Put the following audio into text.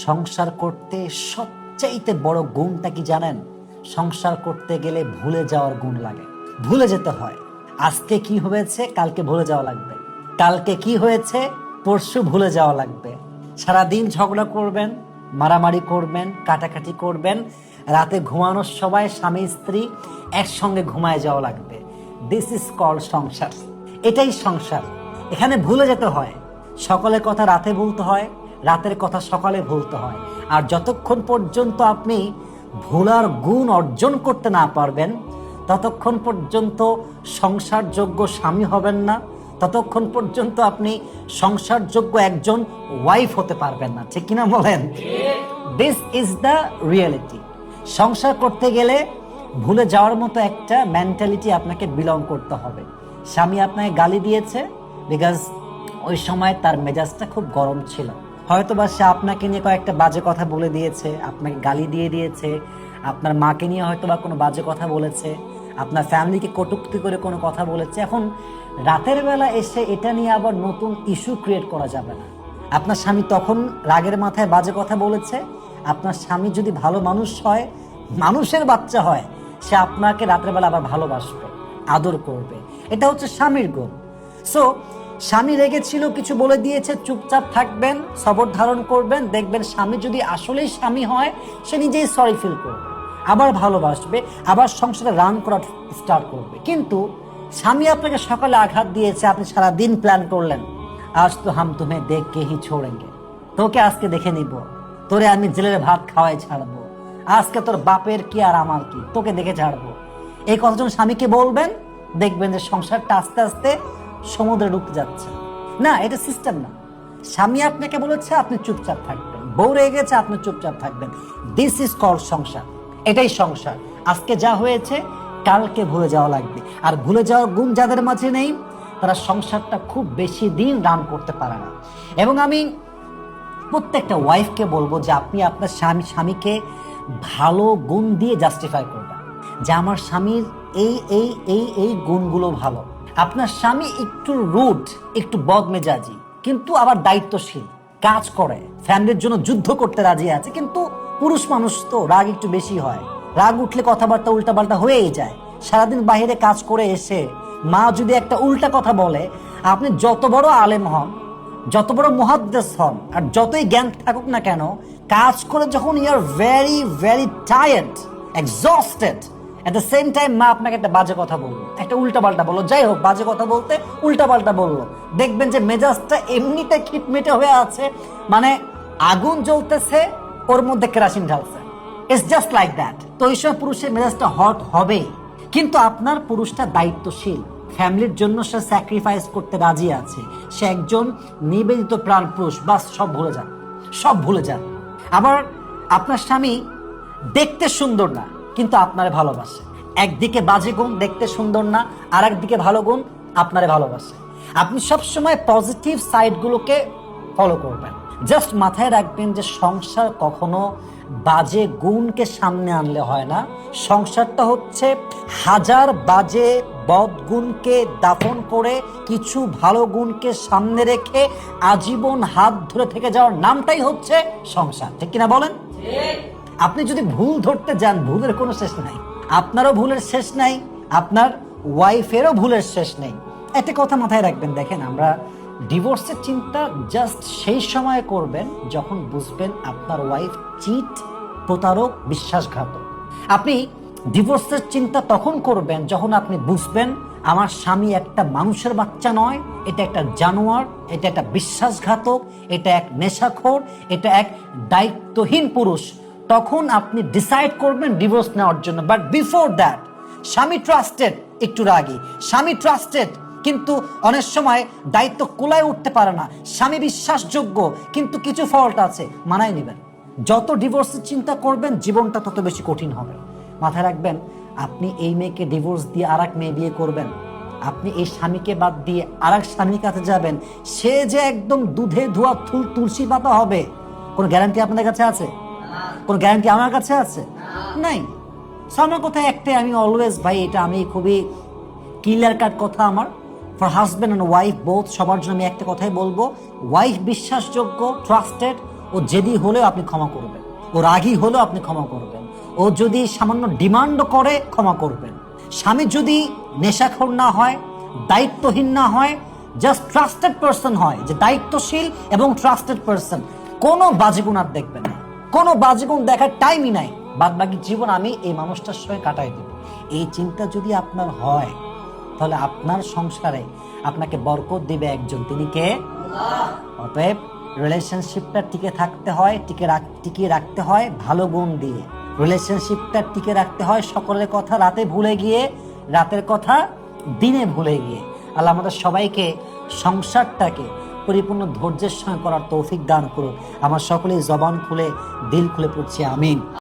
সংসার করতে সবচাইতে বড় গুণটা কি জানেন? সংসার করতে গেলে ভুলে যাওয়ার গুণ লাগে। ভুলে যেতে হয়। আজকে কি হয়েছে কালকে ভুলে যাওয়া লাগবে, কালকে কি হয়েছে পরশু ভুলে যাওয়া লাগবে। সারাদিন ঝগড়া করবেন, মারামারি করবেন, কাটাকাটি করবেন, রাতে ঘুমানোর সময় স্বামী স্ত্রী একসঙ্গে ঘুমায় যাওয়া লাগবে। দিস ইজ কল্ড সংসার। এটাই সংসার। এখানে ভুলে যেতে হয়। সকালের কথা রাতে ভুলতে হয়, রাতের কথা সকালে ভুলতে হয়। আর যতক্ষণ পর্যন্ত আপনি ভোলার গুণ অর্জন করতে না পারবেন, ততক্ষণ পর্যন্ত সংসারযোগ্য স্বামী হবেন না, ততক্ষণ পর্যন্ত আপনি সংসারযোগ্য একজন ওয়াইফ হতে পারবেন না। ঠিক কিনা বলেন? This is the reality. সংসার করতে গেলে ভুলে যাওয়ার মতো একটা মেন্টালিটি আপনাকে বিলং করতে হবে। স্বামী আপনাকে গালি দিয়েছে বিকজ ওই সময় তার মেজাজটা খুব গরম ছিল, হয়তোবা সে আপনাকে নিয়ে কয়েকটা বাজে কথা বলে দিয়েছে, আপনাকে গালি দিয়ে দিয়েছে, আপনার মাকে নিয়ে হয়তোবা কোনো বাজে কথা বলেছে, আপনার ফ্যামিলিকে কটূক্তি করে কোনো কথা বলেছে। এখন রাতের বেলা এসে এটা নিয়ে আবার নতুন ইস্যু ক্রিয়েট করা যাবে না। আপনার স্বামী তখন রাগের মাথায় বাজে কথা বলেছে। আপনার স্বামী যদি ভালো মানুষ হয়, মানুষের বাচ্চা হয়, সে আপনাকে রাতের বেলা আবার ভালোবাসবে, আদর করবে। এটা হচ্ছে স্বামীর গুণ। সো স্বামী রেগেছিল, কিছু বলে দিয়েছে, চুপচাপ থাকবেন, সবর ধারণ করবেন। দেখবেন স্বামী যদি আসলেই স্বামী হয়, সে নিজেই সরি ফিল করবে, আবার ভালোবাসবে, আবার সংসারে রান করা স্টার্ট করবে। কিন্তু স্বামী আপনাকে সকালে আঘাত দিয়েছে, আপনি সারা দিন প্ল্যান করলেন, আজ তো হাম তুমে দেখ কে হি ছোড়েঙ্গে, তোকে আজকে দেখে নিব, তোরে আমি জেলের ভাত খাওয়াই ছাড়বো, আজকে তোর বাপের কি আর আমার কি, তোকে দেখে ছাড়বো। এই কথা যখন স্বামীকে বলবেন, দেখবেন যে সংসারটা আস্তে আস্তে সমুদ্রে ডুবতে যাচ্ছে। না, এটা সিস্টেম না। স্বামী আপনাকে বলেছে আপনি চুপচাপ থাকবেন, বউ রেগে গেছে আপনি চুপচাপ থাকবেন। দিস ইজ কল্ড সংসার। এটাই সংসার। আজকে যা হয়েছে কালকে ভুলে যাওয়া লাগবে। আর ভুলে যাওয়ার গুণ যাদের মাঝে নেই, তারা সংসারটা খুব বেশি দিন রান করতে পারে না। এবং আমি প্রত্যেকটা ওয়াইফকে বলবো যে আপনি আপনার স্বামীকে ভালো গুণ দিয়ে জাস্টিফাই করবেন যে আমার স্বামীর এই এই এই এই গুণগুলো ভালো। আপনার স্বামী একটু রুড, একটু বদমেজাজি, কিন্তু আবার দায়িত্বশীল, কাজ করে, ফ্যামিলির জন্য যুদ্ধ করতে রাজি আছে। কিন্তু পুরুষ মানুষ তো রাগ একটু বেশি হয়, রাগ উঠলে কথাবার্তা উল্টাপাল্টা হয়েই যায়। সারাদিন বাইরে কাজ করে এসে মা যদি একটা উল্টা কথা বলে, আপনি যত বড় আলেম হন, যত বড় মুহাদ্দিস হন, আর যতই জ্ঞান থাকুক না কেন, কাজ করে যখন you are very very tired, exhausted, at the same time মা আপনাকে একটা বাজে কথা বললো, একটা উল্টাপাল্টা বললো, যাই হোক বাজে কথা বলতে উল্টাপাল্টা বললো, দেখবেন যে মেজাজটা এমনিতে খিটমিটে হয়ে আছে, মানে আগুন জ্বলতেছে, ওর মধ্যে কেরাসিন ঢালছে। It's just like that. তো এই সময় পুরুষের মেজাজটা হট হবেই। কিন্তু আপনার পুরুষটা দায়িত্বশীল, ফ্যামিলির জন্য সে স্যাক্রিফাইস করতে রাজি আছে, সে একজন নিবেদিত প্রাণ পুরুষ। বাস সব ভুলে যান, সব ভুলে যান। আবার আপনার স্বামী দেখতে সুন্দর না, কিন্তু আপনারে ভালোবাসে। একদিকে বাজে গুণ, দেখতে সুন্দর না, আর একদিকে ভালো গুণ, আপনারে ভালোবাসে। আপনি সবসময় পজিটিভ সাইডগুলোকে ফলো করবেন। জাস্ট মাথায় রাখবেন যে সংসার কখনো বাজে গুণকে সামনে আনলে হয় না। সংসারটা হচ্ছে হাজার বাজে বদগুণকে দাফন করে কিছু ভালো গুণকে সামনে রেখে আজীবন হাত ধরে থেকে যাওয়ার নামটাই হচ্ছে সংসার। ঠিক কিনা বলেন? আপনি যদি ভুল ধরতে যান, ভুলের কোনো শেষ নাই। আপনারও ভুলের শেষ নাই, আপনার ওয়াইফেরও ভুলের শেষ নেই। একটা কথা মাথায় রাখবেন, দেখেন আমরা ডিভোর্সের চিন্তা জাস্ট সেই সময় করবেন যখন বুঝবেন আপনার ওয়াইফ চিট, প্রতারক, বিশ্বাসঘাতক। আপনি ডিভোর্সের চিন্তা তখন করবেন যখন আপনি বুঝবেন আমার স্বামী একটা মানুষের বাচ্চা নয়, এটা একটা জানোয়ার, এটা একটা বিশ্বাসঘাতক, এটা এক নেশাখোর, এটা এক দায়িত্বহীন পুরুষ। তখন আপনি ডিসাইড করবেন ডিভোর্স নেওয়ার জন্য। বাট বিফোর দ্যাট, স্বামী ট্রাস্টেড, একটু রাগী, স্বামী ট্রাস্টেড কিন্তু অনেক সময় দায়িত্ব কোলায় উঠতে পারে না, স্বামী বিশ্বাসযোগ্য কিন্তু কিছু ফল্ট আছে, মানায় নেবেন। যত ডিভোর্সের চিন্তা করবেন জীবনটা তত বেশি কঠিন হবে। মাথায় রাখবেন, আপনি এই মেয়েকে ডিভোর্স দিয়ে আর এক মেয়ে বিয়ে করবেন, আপনি এই স্বামীকে বাদ দিয়ে আর এক স্বামীর কাছে যাবেন, সে যে একদম দুধে ধোয়া তুলসী পাতা হবে, কোনো গ্যারান্টি আপনাদের কাছে আছে? কোনো গ্যারান্টি আমার কাছে আছে? নাই। আমার কথা একটাই, আমি অলওয়েজ, ভাই এটা আমি খুবই ক্লিয়ার কাট কথা আমার, for husband and wife both, সবার জন্য আমি একটা কথাই বলবো, ওয়াইফ বিশ্বাসযোগ্য, ট্রাস্টেড, ও জেদি হলেও আপনি ক্ষমা করবেন, ও রাগী হলেও আপনি ক্ষমা করবেন, ও যদি সামান্য ডিমান্ড করে ক্ষমা করবেন। স্বামী যদি নেশাখোর না হয়, দায়িত্বহীন না হয়, জাস্ট ট্রাস্টেড পারসন হয়, যে দায়িত্বশীল এবং ট্রাস্টেড পারসন, কোনো বাজেগুণ আর দেখবেন না, কোনো বাজেগুণ দেখার টাইমই নাই, বাদ বাকি জীবন আমি এই মানুষটার সঙ্গে কাটাই দেব। এই চিন্তা যদি আপনার হয়, তাহলে আপনার সংসারে আপনাকে বরকত দিবে একজন, তিনি কে? অতএব রিলেশনশিপটা টিকে থাকতে হয়, টিকিয়ে রাখতে হয় ভালো গুণ দিয়ে। রিলেশনশিপটা টিকে রাখতে হয় সকলের কথা রাতে ভুলে গিয়ে, রাতের কথা দিনে ভুলে গিয়ে। আল্লাহ আমাদের সবাইকে সংসারটাকে পরিপূর্ণ ধৈর্যের সঙ্গে করার তৌফিক দান করুন। আমার সকলেই জবান খুলে দিল খুলে পড়ছি আমিন।